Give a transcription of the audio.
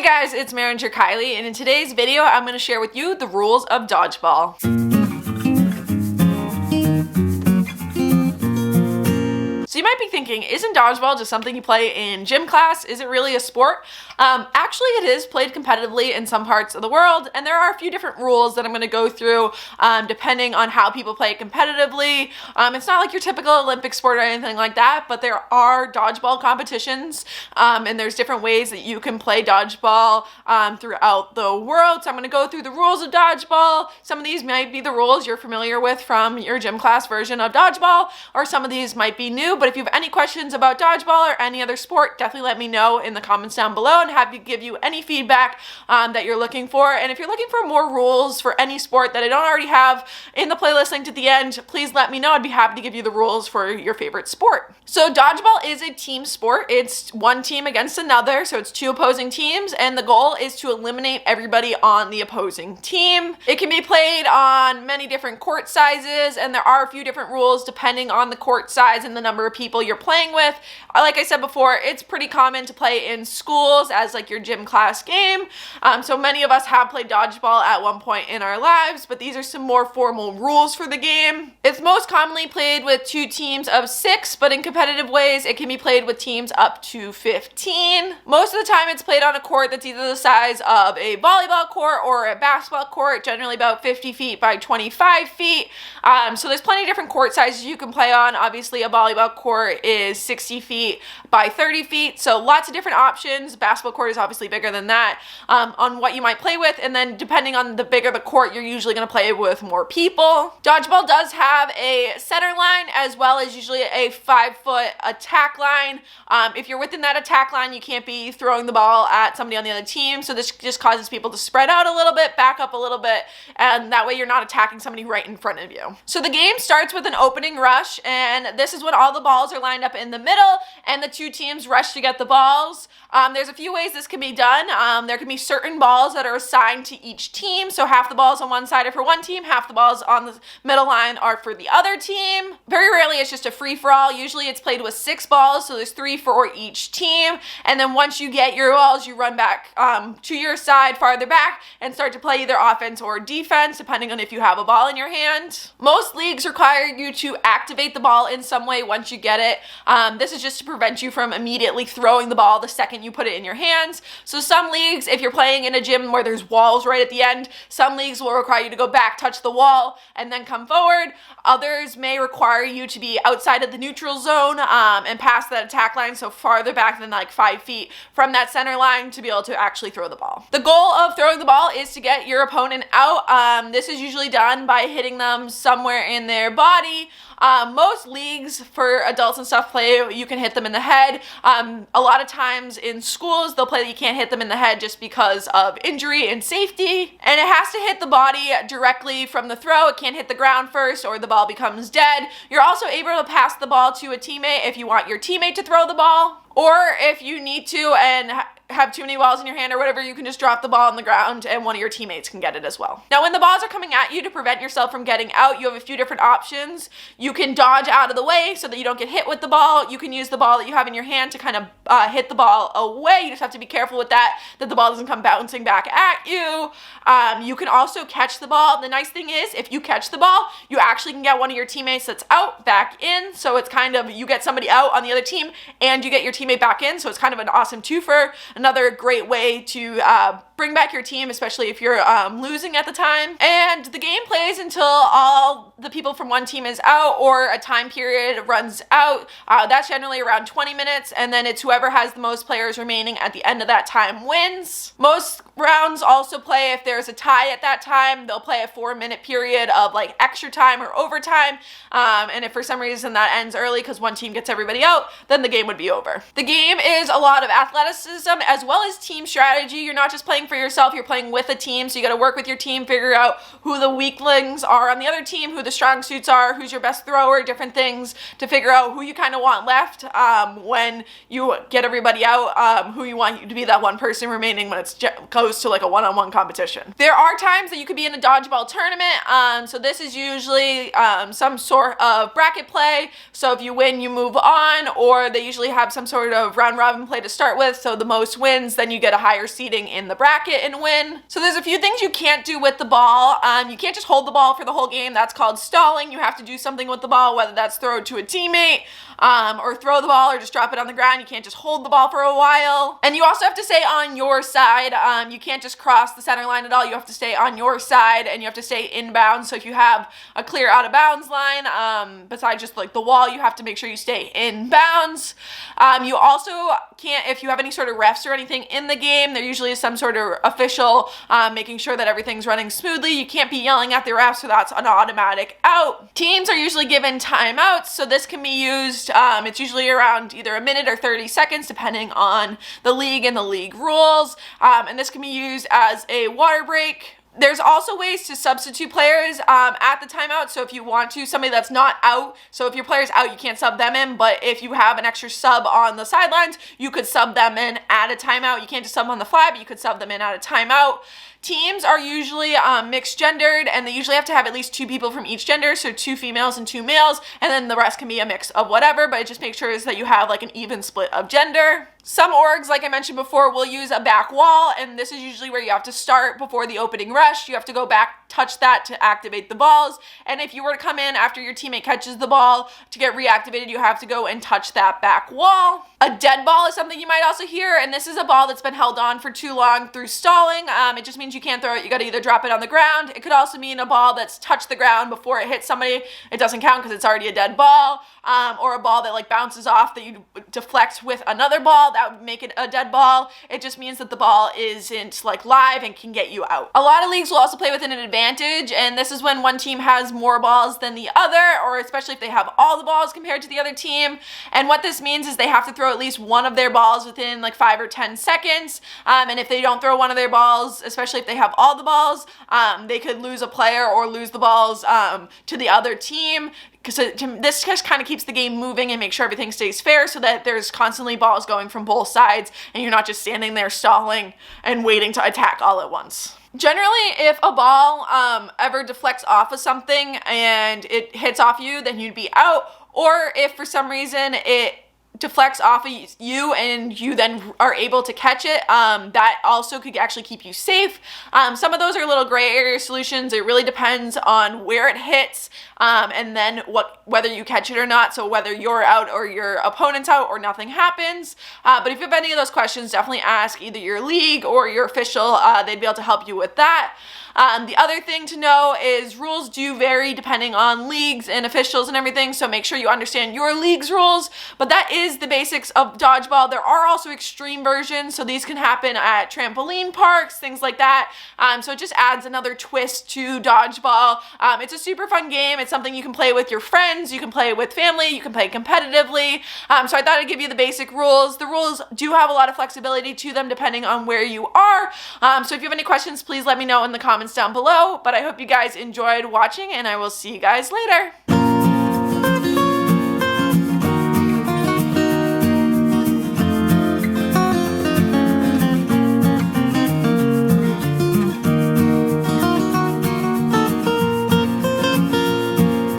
guys, it's Manager Kylie, and in today's video, I'm going to share with you the rules of dodgeball. So you might be thinking, isn't dodgeball just something you play in gym class? Is it really a sport? Actually, it is played competitively in some parts of the world, and there are a few different rules that I'm going to go through depending on how people play it competitively. It's not like your typical Olympic sport or anything like that, but there are dodgeball competitions, and there's different ways that you can play dodgeball throughout the world. So I'm going to go through the rules of dodgeball. Some of these might be the rules you're familiar with from your gym class version of dodgeball, or some of these might be new. But if you have any questions about dodgeball or any other sport, definitely let me know in the comments down below and have you give you any feedback that you're looking for. And if you're looking for more rules for any sport that I don't already have in the playlist linked at the end, please let me know. I'd be happy to give you the rules for your favorite sport. So dodgeball is a team sport. It's one team against another, so it's two opposing teams, and the goal is to eliminate everybody on the opposing team. It can be played on many different court sizes, and there are a few different rules depending on the court size and the number of people you're playing with. Like I said before, it's pretty common to play in schools as like your gym class game. So many of us have played dodgeball at one point in our lives, but these are some more formal rules for the game. It's most commonly played with two teams of 6, but in competitive ways, it can be played with teams up to 15. Most of the time, it's played on a court that's either the size of a volleyball court or a basketball court, generally about 50 feet by 25 feet. So there's plenty of different court sizes you can play on. Obviously, a volleyball court is 60 feet by 30 feet, so lots of different options. Basketball court is obviously bigger than that on what you might play with, and then depending on the bigger the court, you're usually going to play with more people. Dodgeball does have a center line as well as usually a 5-foot attack line. If you're within that attack line, you can't be throwing the ball at somebody on the other team, so this just causes people to spread out a little bit, back up a little bit, and that way you're not attacking somebody right in front of you. So the game starts with an opening rush, and this is when all the balls are lined up in the middle and the two teams rush to get the balls. There's a few ways this can be done. There can be certain balls that are assigned to each team, so half the balls on one side are for one team, half the balls on the middle line are for the other team. Very rarely it's just a free-for-all. Usually it's played with 6 balls, so there's 3 for each team, and then once you get your balls, you run back to your side farther back and start to play either offense or defense, depending on if you have a ball in your hand. Most leagues require you to activate the ball in some way once you get it. This is just to prevent you from immediately throwing the ball the second you put it in your hands. So some leagues, if you're playing in a gym where there's walls right at the end, some leagues will require you to go back, touch the wall, and then come forward. Others may require you to be outside of the neutral zone and past that attack line, so farther back than like 5 feet from that center line to be able to actually throw the ball. The goal of throwing the ball is to get your opponent out. This is usually done by hitting them somewhere in their body. Most leagues for adults and stuff play, you can hit them in the head. A lot of times in schools, they'll play that you can't hit them in the head just because of injury and safety. And it has to hit the body directly from the throw. It can't hit the ground first or the ball becomes dead. You're also able to pass the ball to a teammate if you want your teammate to throw the ball. Or if you need to and have too many balls in your hand or whatever, you can just drop the ball on the ground and one of your teammates can get it as well. Now, when the balls are coming at you, to prevent yourself from getting out, you have a few different options. You can dodge out of the way so that you don't get hit with the ball. You can use the ball that you have in your hand to kind of hit the ball away. You just have to be careful with that the ball doesn't come bouncing back at you. You can also catch the ball. The nice thing is, if you catch the ball, you actually can get one of your teammates that's out back in. So it's kind of, you get somebody out on the other team and you get your teammate back in. So it's kind of an awesome twofer. Another great way to bring back your team, especially if you're losing at the time. And the game plays until all the people from one team is out or a time period runs out. That's generally around 20 minutes, and then it's whoever has the most players remaining at the end of that time wins. Most rounds also play if there's a tie at that time. They'll play a 4-minute period of like extra time or overtime. And if for some reason that ends early because one team gets everybody out, then the game would be over. The game is a lot of athleticism as well as team strategy. You're not just playing playing for yourself, you're playing with a team, so you gotta work with your team, figure out who the weaklings are on the other team, who the strong suits are, who's your best thrower, different things to figure out who you kind of want left when you get everybody out, who you want to be that one person remaining when it's goes to like a one-on-one competition. There are times that you could be in a dodgeball tournament, so this is usually some sort of bracket play, so if you win you move on, or they usually have some sort of round robin play to start with, so the most wins, then you get a higher seeding in the bracket and win. So there's a few things you can't do with the ball. You can't just hold the ball for the whole game, that's called stalling. You have to do something with the ball, whether that's throw it to a teammate, or throw the ball or just drop it on the ground. You can't just hold the ball for a while. And you also have to stay on your side. You can't just cross the center line at all. You have to stay on your side and you have to stay inbounds. So if you have a clear out of bounds line, besides just like the wall, you have to make sure you stay in bounds. You also can't, if you have any sort of refs or anything in the game, there usually is some sort of official making sure that everything's running smoothly. You can't be yelling at the refs, so that's an automatic out. Teams are usually given timeouts, so this can be used, it's usually around either a minute or 30 seconds depending on the league and the league rules, and this can be used as a water break. There's also ways to substitute players at the timeout, so if you want to, somebody that's not out, so if your player's out, you can't sub them in, but if you have an extra sub on the sidelines, you could sub them in at a timeout. You can't just sub them on the fly, but you could sub them in at a timeout. Teams are usually mixed gendered, and they usually have to have at least 2 people from each gender, so 2 females and 2 males, and then the rest can be a mix of whatever, but it just makes sure that you have like an even split of gender. Some orgs, like I mentioned before, will use a back wall, and this is usually where you have to start before the opening rush. You have to go back, touch that to activate the balls, and if you were to come in after your teammate catches the ball to get reactivated, you have to go and touch that back wall. A dead ball is something you might also hear, and this is a ball that's been held on for too long through stalling. It just means you can't throw it. You gotta either drop it on the ground. It could also mean a ball that's touched the ground before it hits somebody. It doesn't count because it's already a dead ball. Or a ball that like bounces off that you deflect with another ball, that would make it a dead ball. It just means that the ball isn't like live and can get you out. A lot of leagues will also play with an advantage, and this is when one team has more balls than the other, or especially if they have all the balls compared to the other team. And what this means is they have to throw at least one of their balls within like 5 or 10 seconds. And if they don't throw one of their balls, especially if they have all the balls, they could lose a player or lose the balls to the other team. Because this just kind of keeps the game moving and makes sure everything stays fair, so that there's constantly balls going from both sides and you're not just standing there stalling and waiting to attack all at once. Generally, if a ball ever deflects off of something and it hits off you, then you'd be out. Or if for some reason it deflects off of you and you then are able to catch it, that also could actually keep you safe. Some of those are little gray area solutions. It really depends on where it hits, and then whether you catch it or not, so whether you're out or your opponent's out or nothing happens. But if you have any of those questions, definitely ask either your league or your official. They'd be able to help you with that. The other thing to know is rules do vary depending on leagues and officials and everything, so make sure you understand your league's rules. But that is the basics of dodgeball. There are also extreme versions, so these can happen at trampoline parks, things like that. So it just adds another twist to dodgeball. It's a super fun game. It's something you can play with your friends, you can play with family, you can play competitively. So I thought I'd give you the basic rules. The rules do have a lot of flexibility to them depending on where you are. So if you have any questions, please let me know in the comments down below. But I hope you guys enjoyed watching, and I will see you guys later.